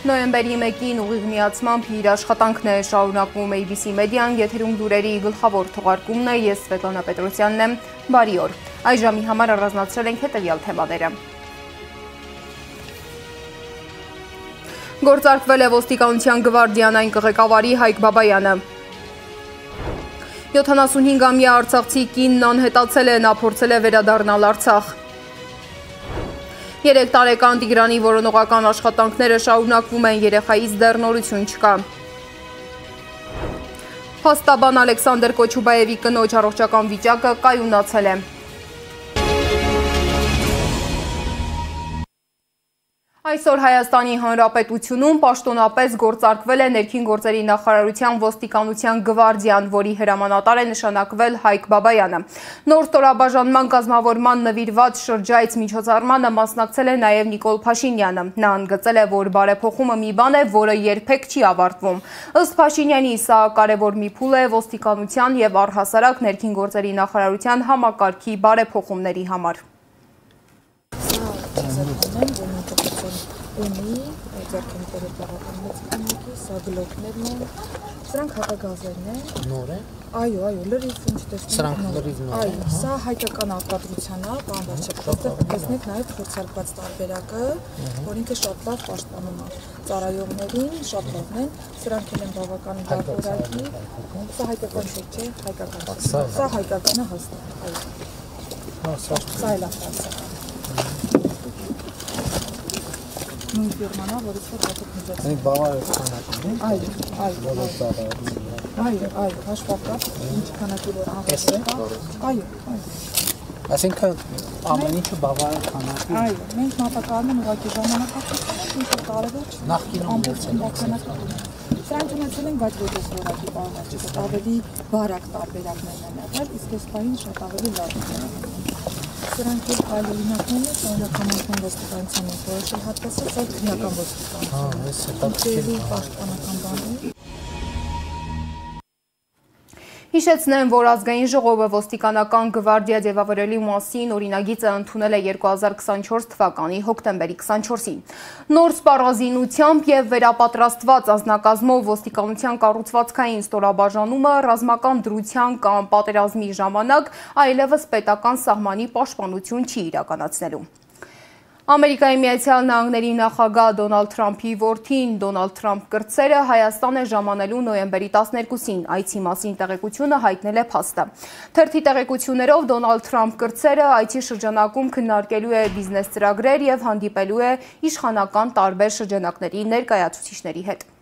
Նոյեմբերի 1-ին ուղիղ միացմամբ իր աշխատանքն է շարունակվում ABC մեդիան, եթերում լուրերի գլխավոր թողարկումն է, ես Սվետլանա Պետրոսյանն եմ, բարի օր, այս ժամի համար առանձնացրել ենք հետևյալ թեմաները։ Գործարկվել է ոստիկանության գվարդիանային ղեկավարի Հայկ Բաբայանը։ 75-ամյա արցախցի կինն անհետացել է, նա փորձել է վերադառնալ Արցախ։ 3 տարեկան Տիգրանի որոնողական աշխատանքները շարունակվում են, երեխայից դեռ նորություն չկա։ Փաստաբան Ալեքսանդր Կոչուբաևի կնոջ առողջական վիճակը կայունացել է։ Այսօր Հայաստանի Հանրապետությունում պաշտոնապես գործարկվել է ներքին գործերի նախարարության ոստիկանության գվարդիան, որի հրամանատար է նշանակվել Հայկ Բաբայանը։ Նոր ստորաբաժանման կազմավորման նվիրված շրջայց միջոցառմանը մասնակցել է նաև Նիկոլ Փաշինյանը։ Նա ընդգծել է, որ բարեփոխումը մի բան է, որը երբեք չի ավարտվում։ Ըստ Փաշինյանի, սա կարևոր մի փուլ է ոստիկանության եւ առհասարակ ներքին գործերի նախարարության համակարգի բարեփոխումների համար։ Ունի ձեռքերի բավական մեծ քանակի, սա գլոկներն են, սրանք հակագազերն են։ Նոր է։ Այո, լրիվ ինչ տեսնում։ Սրանք լրիվ նոր են։ Այո, սա հայկական արտադրության է, բան վերջացրել, տեսնեք նաև փորձարկված տարբերակը, որ ինքը շատ լավ պաշտպանում է ծառայողներին, շատ լավն են, սրանք են բավական լավ որակի, սա հայկական չէ, հայկական։ Սա հայկականը հաստատ, այո։ Սա էլ է ֆրանսիական։ Նույն ֆիրմանա, որից որ հատուկ միջոցառում։ Մենք բավարար քանակի, այո, հաշվարկած, ինչ քանակի որ անհրաժեշտ է, այո։ Այսինքն ամեն ինչը բավարար քանակի։ Այո, մենք մատակարարում ենք ուղղակի ժամանակակից, ինչը կարևոր չէ։ Նախկինում Սրանք ունեցել են, բայց ոչ որակի պահանջը, ավելի բարակ տարբերակներն են եղել, իսկ այս պահին շատ ավելի լավ են։ Սրանք էլ այլ օրինակներն են, սահմանական ոստիկանության են որոշել հատկացել, սա քիմիական ոստիկանություն է, պաշտպանական բաներ։ Հիշեցնեմ, որ ազգային ժողովը ոստիկանական գվարդիա ձևավորելու մասին օրինագիծը ընդունել է 2024 թվականի հոկտեմբերի 24-ին։ Նոր սպառազինությամբ եւ վերապատրաստված անձնակազմով ոստիկանության կառուցվածքային ստորաբաժանումը ռազմական դրության կամ պատերազմի ժամանակ այլևս պետական սահմանի պաշտպանություն չի իրականացնելու։ Ամերիկայի Միացյալ Նահանգների նախագահ Դոնալդ Թրամփի որդին Դոնալդ Թրամփ կրտսերը Հայաստան է ժամանելու նոյեմբերի 12-ին, այցի մասին տեղեկությունը հայտնել է փաստը։ Թերթի տեղեկություններով Դոնալդ Թրամփ կրտսերը այցի շրջանակում քննարկելու է բիզնես ծրագրեր եւ հանդիպելու է իշխանական տարբեր շրջանակների ներկայացուցիչների հետ։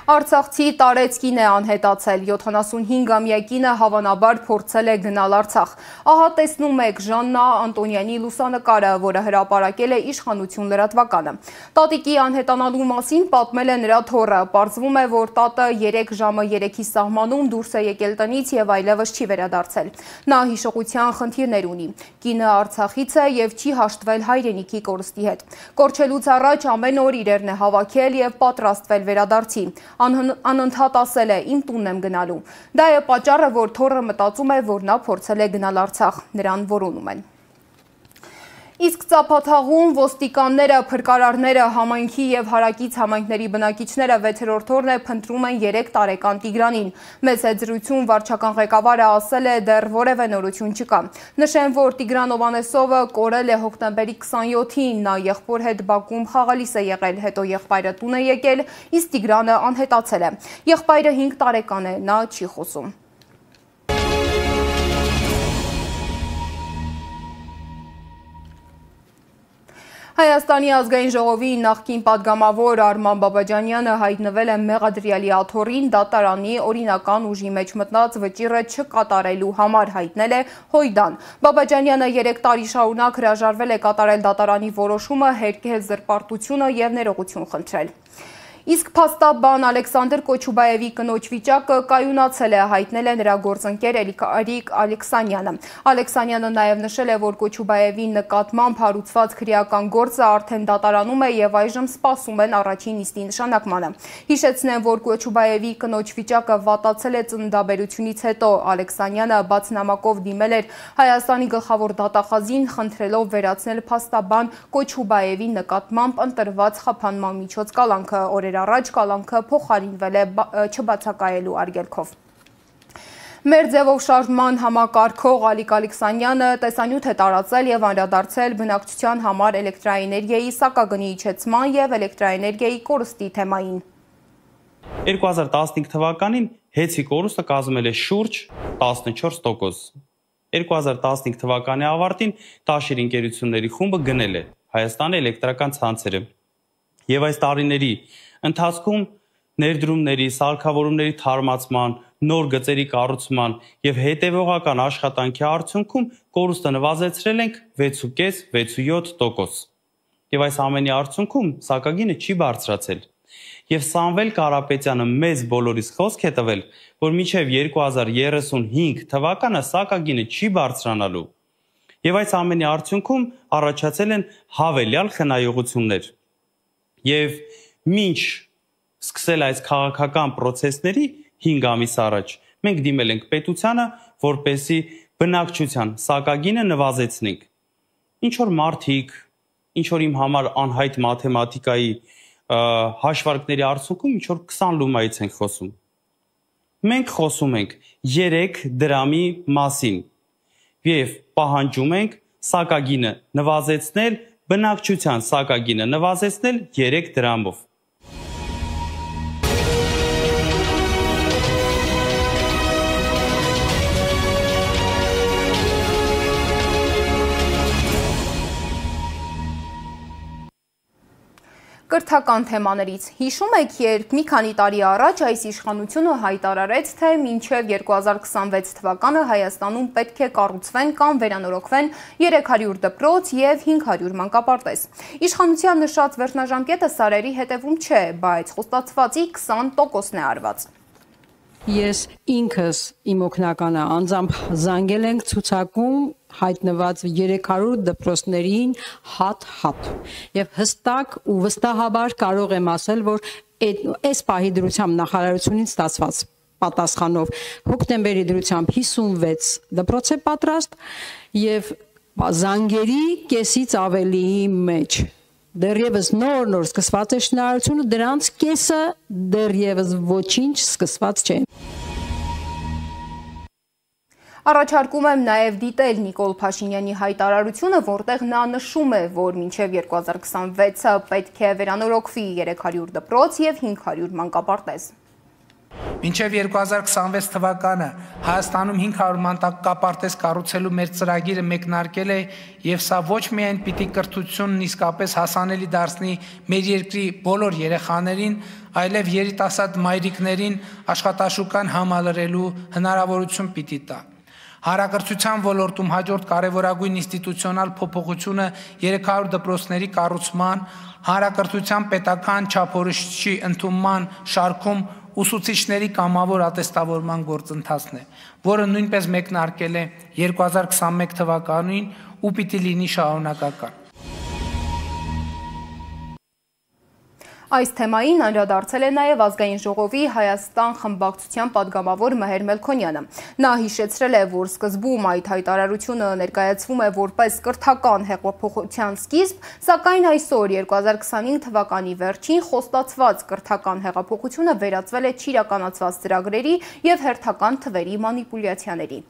Արցախցի Տարեց կին է անհետացել, 75-ամյա կինը հավանաբար փորձել է գնալ Արցախ։ Ահա տեսնում եք Ժաննա Անտոնյանի լուսանկարը, որը հրապարակել է իշխանություն լրատվականը։ Տատիկի անհետանալու մասին պատմել է նրա թոռը, պարզվում է, որ տատը 3 ժամը 3-ի սահմանում դուրս է եկել տնից եւ այլևս չի վերադարձել։ Նա հիշողության խնդիրներ ունի։ Կինը Արցախից է եւ չի հաշտվել հայրենիքի կորստի հետ։ Կորչելուց առաջ ամեն օր իրերն է հավաքել եւ պատրաստվել վերադարձի։ Անընդհատ ասել է, իմ տունն եմ գնալու։ Դա է պատճառը, որ թոռը մտածում է, որ նա փորձել է գնալ Արցախ, նրան որոնում են։ Իսկ Ծափաթաղում ոստիկանները, փրկարարները, համայնքի եւ հարակից համայնքների բնակիչները 6-րդ օրն է փնտրում են 3 տարեկան Տիգրանին։ Մեծ հետզրույցում վարչական ղեկավարը ասել է, դեռ որևէ նորություն չկա։ Նշեմ, որ Տիգրան Ովանեսովը կորել է հոկտեմբերի 27-ին, նա եղբոր հետ Բաքում խաղալիս է եղել, հետո եղբայրը տուն է եկել, իսկ Տիգրանը անհետացել է։ Եղբայրը 5 տարեկան է, նա չի խոսում։ Հայաստանի ազգային ժողովի նախկին պատգամավոր Արման Բաբաջանյանը հայտնվել է մեղադրյալի աթոռին դատարանի օրինական ուժի մեջ մտնած վճիռը չկատարելու համար, հայտնել է Հույդան։ Բաբաջանյանը 3 տարի շարունակ հրաժարվել է կատարել դատարանի որոշումը, հերքել զրպարտությունը եւ ներողություն խնդրել։ Իսկ փաստաբան Ալեքսանդր Կոչուբաևի կնոջ վիճակը կայունացել է, հայտնել է նրա գործընկեր Արիկ Ալեքսանյանը։ Ալեքսանյանը նաև նշել է, որ Կոչուբաևի նկատմամբ հարուցված քրեական գործը արդեն դատարանում է եւ այժմ սպասում են առաջին նիստի նշանակմանը։ Հիշեցնեմ, որ Կոչուբաևի կնոջ վիճակը վատացել է ծննդաբերությունից հետո։ Ալեքսանյանը բաց նամակով դիմել էր Հայաստանի գլխավոր դատախազին, խնդրելով վերացնել փաստաբան Կոչուբաևի նկատմամբ ընտրված խափանման միջոց կալանքը։ Օրեր առաջ կալանքը փոխարինվել է չբացակայելու արգելքով։ Մեր ձևով շարժման համակարգող Ալիկ Ալեքսանյանը տեսանյութ է տարածել եւ անդրադարձել բնակչության համար էլեկտրաէներգիայի սակագնի իջեցման եւ էլեկտրաէներգիայի կորստի թեմային։ 2015 թվականին հեծի կորուստը կազմել է շուրջ 14%։ 2015 թվականի ավարտին Տաշիր ընկերությունների խումբը գնել է Հայաստանի էլեկտրական ցանցերը եւ այս տարիների ընթացքում ներդրումների, սարքավորումների թարմացման, նոր գծերի կառուցման եւ հետեւողական աշխատանքի արդյունքում կորուստը նվազեցրել ենք 6.5-6.7%։ Եվ այս ամենի արդյունքում սակագինը չի բարձրացել։ Եվ Սամվել Կարապետյանը մեզ բոլորիս խոսք է տվել, որ մինչև 2035 թվականը սակագինը չի բարձրանալու։ Եվ այս ամենի արդյունքում առաջացել են հավելյալ խնայողություններ։ Եվ մինչ սկսել այս քաղաքական process-ների 5 ամիս առաջ մենք դիմել ենք պետությանը, որպեսզի բնակչության սակագինը նվազեցնենք։ Ինչ որ մարդիկ, ինչ որ իմ համար անհայտ մաթեմատիկայի հաշվարկների արդյունքում ինչ որ 20 լումայից ենք խոսում։ Մենք խոսում ենք 3 դրամի մասին եւ պահանջում ենք սակագինը նվազեցնել, բնակչության սակագինը նվազեցնել 3 դրամով։ Կրթական թեմաներից հիշում եք, երբ մի քանի տարի առաջ այս իշխանությունը հայտարարեց, թե մինչև 2026 թվականը Հայաստանում պետք է կառուցվեն կամ վերանորոգվեն 300 դպրոց եւ 500 մանկապարտեզ։ Իշխանության նշած վերջնաժամկետը սարերի հետևում չէ, բայց խոստացվածի 20%-ն է արված։ Ես ինքս իմ օգնականը անձամբ զանգել ենք ցուցակում հայտնված 300 դպրոցներին հատ-հատ եւ հստակ ու վստահաբար կարող եմ ասել, որ այս պահի դրությամբ նախարարությունից ստացված պատասխանով հոկտեմբերի դրությամբ 56 դպրոց է պատրաստ եւ զանգերի կեսից ավելիի մեջ դեռևս նոր սկսված է շինարարությունը, դրանց կեսը դեռևս ոչինչ սկսված չէ։ Առաջարկում եմ նաև դիտել Նիկոլ Փաշինյանի հայտարարությունը, որտեղ նա նշում է, որ մինչև 2026-ը պետք է վերանորոգվի 300 դպրոց եւ 500 մանկապարտեզ։ Մինչև 2026 թվականը Հայաստանում 500 մանկապարտեզ կառուցելու մեր ծրագիրը մեկնարկել է եւ սա ոչ միայն պիտի կրթությունն իսկապես հասանելի դարձնի մեր երկրի բոլոր երեխաներին, այլև երիտասարդ մայրիկներին աշխատաշուկան համալրելու հնարավորություն պիտի տա։ Հանրակրթության ոլորտում հաջորդ կարևորագույն ինստիտուցիոնալ փոփոխությունը 300 դպրոցների կառուցման, հանրակրթության պետական չափորոշիչի ընդունման շարքում ուսուցիչների կամավոր ատեստավորման գործընթացն է, որը նույնպես մեկնարկել է 2021 թվականին ու պիտի լինի շարունակական։ Այս թեմային անդրադարձել է նաև Ազգային ժողովի Հայաստան խմբակցության падգամավոր Մհեր Մելքոնյանը։ Նա հիշեցրել է, որ սկզբում այդ հայտարարությունը ներկայացվում է որպես կրթական հեղափոխության սկիզբ, սակայն այսօր 2025 թվականի վերջին խոստացված կրթական հեղափոխությունը վերածվել է չիրականացված ծրագրերի եւ հերթական թվերի մանիպուլյացիաների։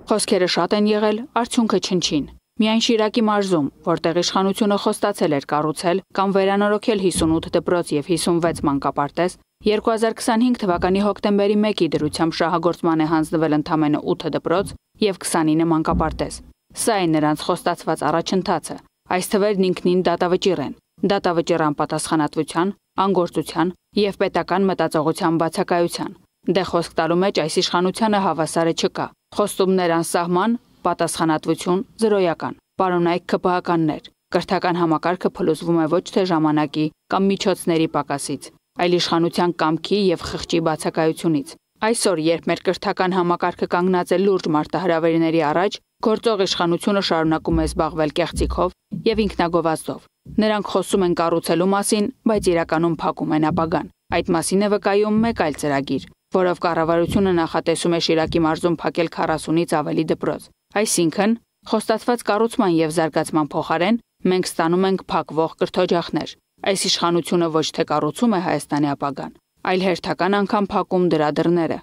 Խոսքերը շատ են եղել, արդյունքը չնչին։ Միայն Շիրակի մարզում, որտեղ իշխանությունը խոստացել էր կառուցել կամ վերանորոգել 58 դպրոց եւ 56 մանկապարտեզ, 2025 թվականի հոկտեմբերի 1-ի դրությամբ շահագործման է հանձնվել ընդամենը 8 դպրոց եւ 29 մանկապարտեզ։ Սա է նրանց խոստացված առաջընթացը։ Այս թվերն ինքնին դատավճիռ են։ Դատավճիռ անպատասխանատվության, անգործության եւ պետական մտածողության բացակայության։ Դե խոսք տալու մեջ այս իշխանությանը հավասարը չկա։ Խոստումներ անսահման, պատասխանատվություն զրոյական, պարոնայք ՔՊՀ-ականներ, Կրթական համակարգը փլուզվում է ոչ թե ժամանակի կամ միջոցների պակասից, այլ իշխանության կամքի եւ խղճի բացակայությունից։ Այսօր, երբ մեր կրթական համակարգը կանգնած է լուրջ մարտահրավերների առաջ, գործող իշխանությունը շարունակում է զբաղվել կեղծիքով եւ ինքնագովազդով։ Նրանք խոսում են կառուցելու մասին, բայց իրականում փակում են ապագան։ Այդ մասին է վկայում մեկ այլ ծրագիր, որով կառավարությունը նախատեսում է Շիրակի մարզում փակել 40-ից ավելի դպրոց։ Այսինքն, խոստացված կառուցման եւ զարգացման փոխարեն մենք ստանում ենք փակվող կրթօջախներ։ Այս իշխանությունը ոչ թե կառուցում է Հայաստանի ապագան, այլ հերթական անգամ փակում դրա դռները։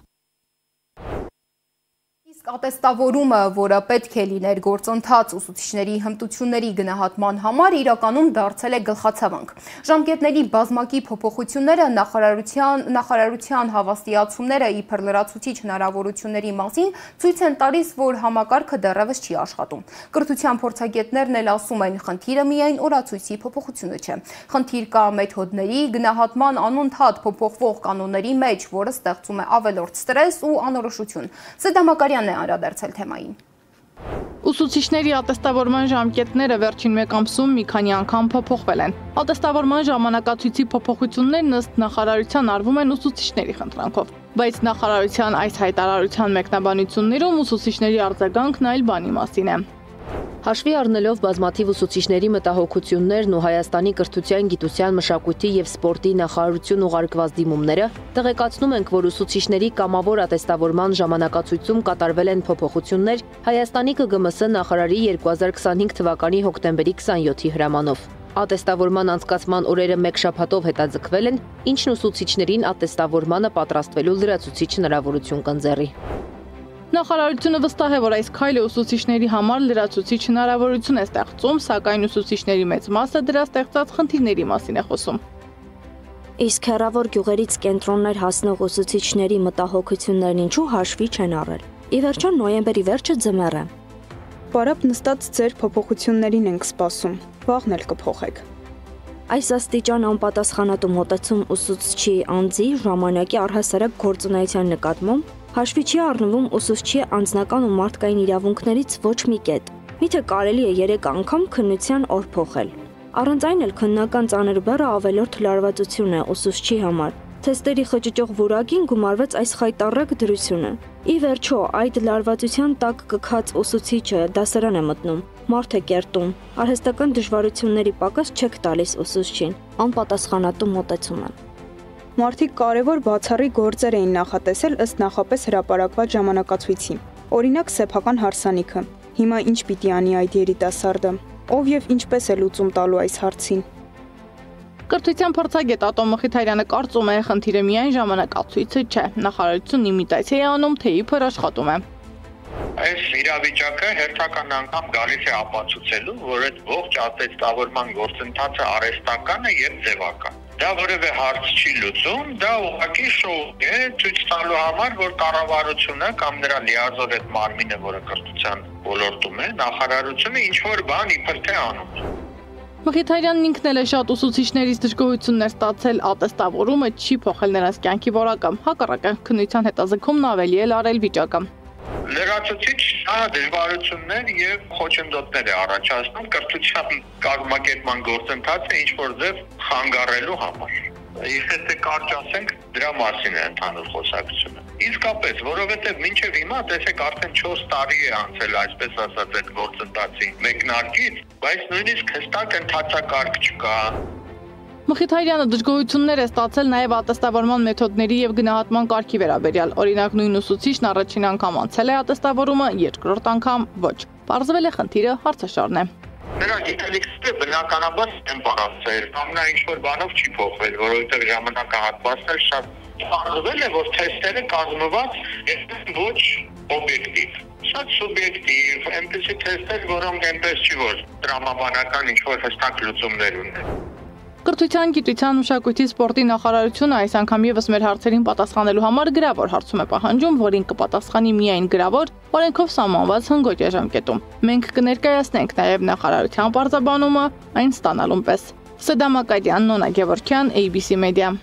Իսկ ատեստավորումը, որը պետք է լիներ գործընթաց ուսուցիչների հմտությունների գնահատման համար, իրականում դարձել է գլխացավանք։ Ժամկետների բազմակի փոփոխությունները, նախարարության հավաստիացումները իբր լրացուցիչ հնարավորությունների մասին ցույց են տալիս, որ համակարգը դեռևս չի աշխատում։ Կրթության փորձագետներն էլ ասում են, խնդիրը միայն օրացույցի փոփոխությունը չէ։ Խնդիր կա մեթոդների, գնահատման անընդհատ փոփոխվող կանոնների մեջ, որը ստեղծում է ավելորդ ստրես ու անորոշություն։ Սեդամակարյանն է անդրադարձել թեմային։ Ուսուցիչների ատեստավորման ժամկետները վերջին մեկ ամսում մի քանի անգամ փոփոխվել են։ Ատեստավորման ժամանակացույցի փոփոխություններն ըստ նախարարության արվում են ուսուցիչների խնդրանքով, բայց նախարարության այս հայտարարության մեկնաբանություններում ուսուցիչների արձագանքն այլ բանի մասին է։ Հաշվի առնելով բազմաթիվ ուսուցիչների մտահոգություններն ու Հայաստանի կրթության, գիտության, մշակույթի եւ սպորտի նախարարություն ուղարկված դիմումները, տեղեկացնում ենք, որ ուսուցիչների կամավոր ատեստավորման ժամանակացույցում կատարվել են փոփոխություններ Հայաստանի ԿԳՄՍ նախարարի 2025 թվականի հոկտեմբերի 27-ի հրամանով։ Ատեստավորման անցկացման օրերը մեկ շաբաթով հետաձգվել են, ինչն ուսուցիչներին ատեստավորմանը պատրաստվելու լրացուցիչ հնարավորություն կընձեռի։ Նախարարությունը վստահ է, որ այս քայլը ուսուցիչների համար լրացուցիչ հնարավորություն է ստեղծում, սակայն ուսուցիչների մեծ մասը դրա ստեղծած խնդիրների մասին է խոսում։ Իսկ հեռավոր գյուղերից կենտրոններ հասնող ուսուցիչների մտահոգություններն ինչու հաշվի չեն առել։ Ի վերջո նոյեմբերի վերջը ձմեռ է։ Պարապ նստած ձեր փոփոխություններին ենք սպասում, վաղն էլ կփոխեք։ Այս աստիճան անպատասխանատու մոտեցում ուսուցչի անձի ժամանակի առհասարակ գործունեության նկատմամբ հաշվի չի առնվում ուսուցչի անձնական ու մարդկային իրավունքներից ոչ մի կետ։ Միթե կարելի է 3 անգամ քննության օր փոխել։ Առանց այն էլ քննական ծանր բեռը ավելորդ լարվածություն է ուսուցչի համար։ Թեստերի խճճող որակին գումարվեց այս խայտառակ դրությունը։ Ի վերջո, այդ լարվածության տակ կքած ուսուցիչը դասարան է մտնում, մարդ է կերտում, արհեստական դժվարությունների պակաս չեք տալիս ուսուցչին, անպատասխանատու մոտեցում է։ Մարդիկ կարևոր բացառի գործեր էին նախատեսել ըստ նախապես հրապարակված ժամանակացույցի։ Օրինակ սեփական հարսանիքը։ Հիմա ինչ պիտի անի այդ երիտասարդը, ով եւ ինչպես է լուծում տալու այս հարցին։ Կրթության փորձագետ Ատոմ Մխիթարյանը կարծում է, խնդիրը միայն ժամանակացույցը չէ, նախարարությունն իմիտացիա է անում, թե իբր աշխատում է։ Այս իրավիճակը հերթական անգամ գալիս է ապացուցելու, որ այդ ողջ ատեստավորման գործընթացը արհեստական է եւ ձևական։ Դա որևէ հարց չի լուծում, դա ուղղակի շոու է ցույց տալու համար, որ կառավարությունը կամ նրա լիազոր այդ մարմինը, որը կրթության ոլորտում է, նախարարությունը ինչ որ բան իբր թե անում։ Մխիթարյանն ինքն էլ է շատ ուսուցիչներից դժգոհություններ ստացել, ատեստավորումը չի փոխել նրանց կյանքի որակը, հակառակը քննության հետազգումն ավելի էլ արել վիճակը։ Լրացուցիչ դժվարություններ եւ խոչընդոտներ է առաջացնում կրթության կազմակերպման գործընթացը ինչ որ ձև խանգարելու համար։ Եթե թե կարճ ասենք, դրա մասին է ընդհանուր խոսակցությունը։ Իսկապես, որովհետեւ մինչեւ հիմա տեսեք արդեն 4 տարի է անցել, այսպես ասած, այդ գործընթացի մեկնարկից, բայց նույնիսկ հստակ ընթացակարգ չկա։ Մխիթարյանը դժգոհություններ է ստացել նաև ատեստավորման մեթոդների եւ գնահատման կարգի վերաբերյալ։ Օրինակ նույն ուսուցիչն առաջին անգամ անցել է ատեստավորումը, երկրորդ անգամ ոչ։ Պարզվել է խնդիրը հարցաշարն է։ Նրա գիտելիքները բնականաբար են պարզվել, կամ նա ինչ-որ բանով չի փոխվել, որովհետեւ ժամանակահատվածն էլ շատ պարզվել է, որ թեստերը կազմված են ոչ օբյեկտիվ, շատ սուբյեկտիվ, այնպիսի թեստեր, որոնք այնպես չի, որ տրամաբանական ինչ-որ հստակ լուծումներ ունեն։ Կրթության, գիտության, մշակույթի, սպորտի նախարարությունը այս անգամ եւս մեր հարցերին պատասխանելու համար գրավոր հարցում է պահանջում, որին կպատասխանի միայն գրավոր, օրենքով սահմանված հնգօրյա ժամկետում։ Մենք կներկայացնենք նաեւ նախարարության պարզաբանումը այն ստանալուն պես։ Սեդամակարյան, Նոնա Գևորգյան, ABC Media։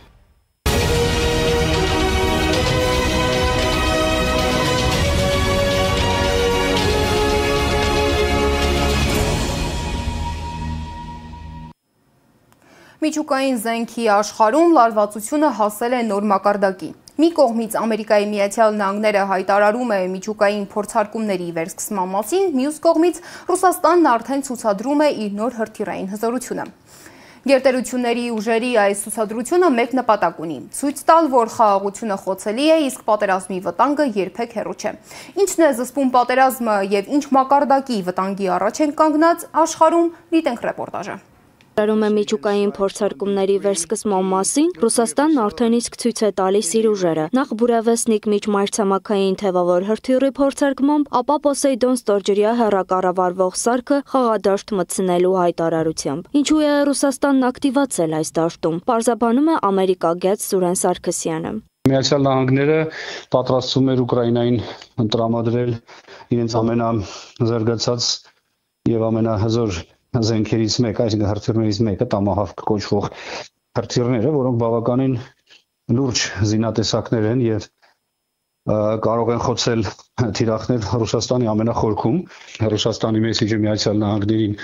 Միջուկային զենքի աշխարհում լարվածությունը հասել է նոր մակարդակի։ Մի կողմից Ամերիկայի Միացյալ Նահանգները հայտարարում է միջուկային փորձարկումների վերսկսման մասին, մյուս կողմից Ռուսաստանն արդեն ցուցադրում է իր նոր հրթիռային հզորությունը։ Գերտերությունների ուժերի այս ցուցադրությունը մեկ նպատակ ունի՝ ցույց տալ, որ խաղաղությունը խոցելի է, իսկ պատերազմի վտանգը երբեք հեռու չէ։ Ինչն է զսպում պատերազմը եւ ինչ մակարդակի վտանգի առաջ են կանգնած աշխարհում, դիտենք ռեպորտաժը։ Հայտարարում է միջուկային փորձարկումների վերսկսման մասին, Ռուսաստանն արդեն իսկ ցույց է տալիս իր ուժերը։ Նախ Բուրավեսնիկ միջմայրցամաքային թևավոր հրթիռի փորձարկմամբ, ապա Պոսեյդոն ստորջրյա հեռակառավարվող սարքը խաղադաշտ մտցնելու հայտարարությամբ։ Ինչու է Ռուսաստանն ակտիվացել այս դաշտում, պարզաբանում է ամերիկագետ Սուրեն Սարգսյանը։ Միացյալ Նահանգները պատրաստվում էր Ուկրաինային տրամադրել իրենց ամենազարգացած եւ ամենահզոր զենքերից մեկը, այսինքն հրթիռներից մեկը տամահավք կոչվող հրթիռները, որոնք բավականին լուրջ զինատեսակներ են եւ կարող են խոցել թիրախներ Ռուսաստանի ամենախորքում։ Ռուսաստանի մեսիջը Միացյալ Նահանգներին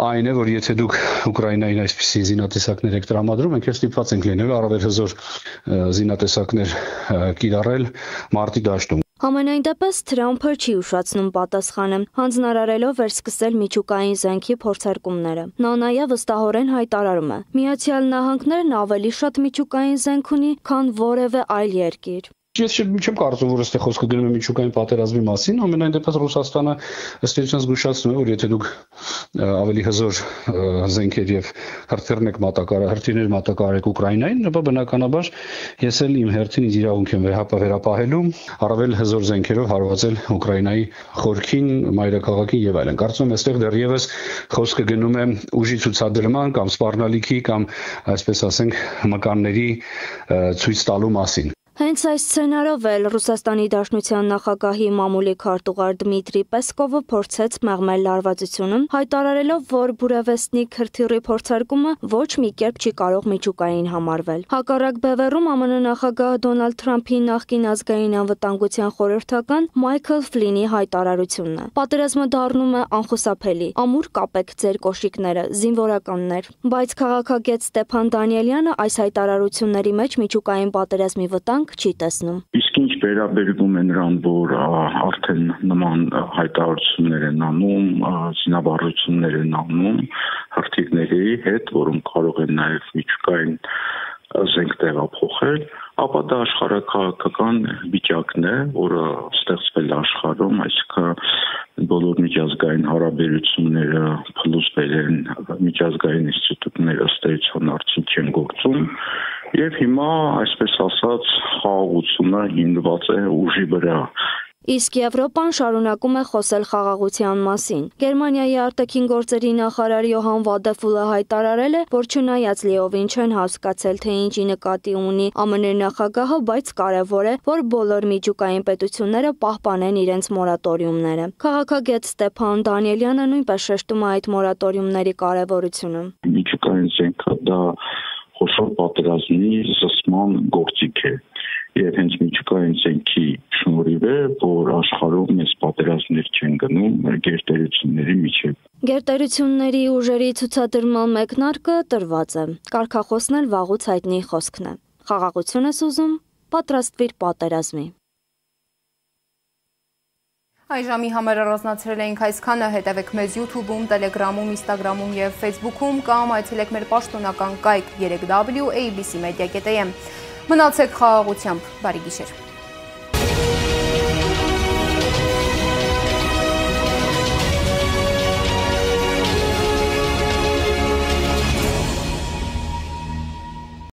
այն է, որ եթե դուք Ուկրաինային այսպիսի զինատեսակներ եք տրամադրում, մենք ստիպված ենք լինելու առավել հզոր զինատեսակներ կիրառել մարտի դաշտում։ Համենայն դեպս Թրամփը չի ուշացնում պատասխանը, հանձնարարելով վերսկսել միջուկային զենքի փորձարկումները։ Նա նաև վստահորեն հայտարարում է. Միացյալ Նահանգներն ավելի շատ միջուկային զենք ունի, քան որևէ այլ երկիր։ Ես չեմ կարծում, որ այստեղ խոսքը գնում է միջուկային պատերազմի մասին, ամենայն դեպս Ռուսաստանը ըստ էության զգուշացնում է, որ եթե դուք ավելի հզոր զենքեր եւ հրթիռներ մատակարարեք Ուկրաինային, ապա բնականաբար ես էլ իմ հերթին ինձ իրավունք եմ վերապահելու առավել հզոր զենքերով հարվածել Ուկրաինայի խորքին, մայրաքաղաքին եւ այլն։ Կարծում եմ, այստեղ դեռևս խոսքը գնում է ուժի ցուցադրման կամ սպառնալիքի կամ այսպես ասենք մկանների ցույց տալու մասին։ Հենց այս սցենարով էլ Ռուսաստանի Դաշնության նախագահի մամուլի քարտուղար Դմիտրի Պեսկովը փորձեց մեղմել լարվածությունը, հայտարարելով, որ Բուրավեսնիկ հրթիռի փորձարկումը ոչ մի կերպ չի կարող միջուկային համարվել։ Հակառակ բևեռում ԱՄՆ նախագահ Դոնալդ Թրամփի նախկին ազգային անվտանգության խորհրդական Մայքլ Ֆլինի հայտարարությունն է։ Պատերազմը դառնում է անխուսափելի, ամուր կապեք ձեր կոշիկները, զինվորականներ։ Բայց քաղաքագետ Ստեփան Դանիելյանը այս հայտարարությունների մեջ միջուկային պատերազմի վտանգ չի տեսնում։ Իսկ ինչ վերաբերվում է նրան, որ արդեն նման հայտարարություններ են անում, զինավառություններ են անում հրթիռների հետ, որոնք կարող են նաև միջուկային զենք տեղափոխել, ապա դա աշխարհաքաղաքական վիճակն է, որը ստեղծվել է աշխարհում, այսինքն բոլոր միջազգային հարաբերությունները փլուզվել են, միջազգային ինստիտուտները ըստ էության արդեն չեն գործում, եւ հիմա, այսպես ասած, խաղաղությունը հիմնված է ուժի վրա։ Իսկ Եվրոպան շարունակում է խոսել խաղաղության մասին։ Գերմանիայի արտաքին գործերի նախարար Յոհան Վադեֆուլը հայտարարել է, որ չնայած լիովին չեն հասկացել, թե ինչի նկատի ունի ԱՄՆ նախագահը, բայց կարևոր է, որ բոլոր միջուկային պետությունները պահպանեն իրենց մորատորիումները։ Քաղաքագետ Ստեփան Դանիելյանը նույնպես շեշտում է այդ մորատորիումների կարևորությունը։ Միջուկային զենքը դա խոշոր պատերազմի զսպման գործիք է։ Եվ հենց միջուկային զենքի շնորհիվ է, որ աշխարհում մեծ պատերազմներ չեն գնում գերտերությունների միջև։ Գերտերությունների ուժերի ցուցադրման մեկնարկը տրված է։ Կարգախոսն էլ վաղուց հայտնի խոսքն է։ Խաղաղություն ես ուզում, պատրաստվիր պատերազմի։ Այժմի համար առանձնացրել էինք այսքանը, հետևեք մեզ YouTube-ում, Telegram-ում, Instagram-ում եւ Facebook-ում կամ այցելեք մեր պաշտոնական կայք 3w.abc.media.am։ Մնացեք խաղաղությամբ, բարի գիշեր։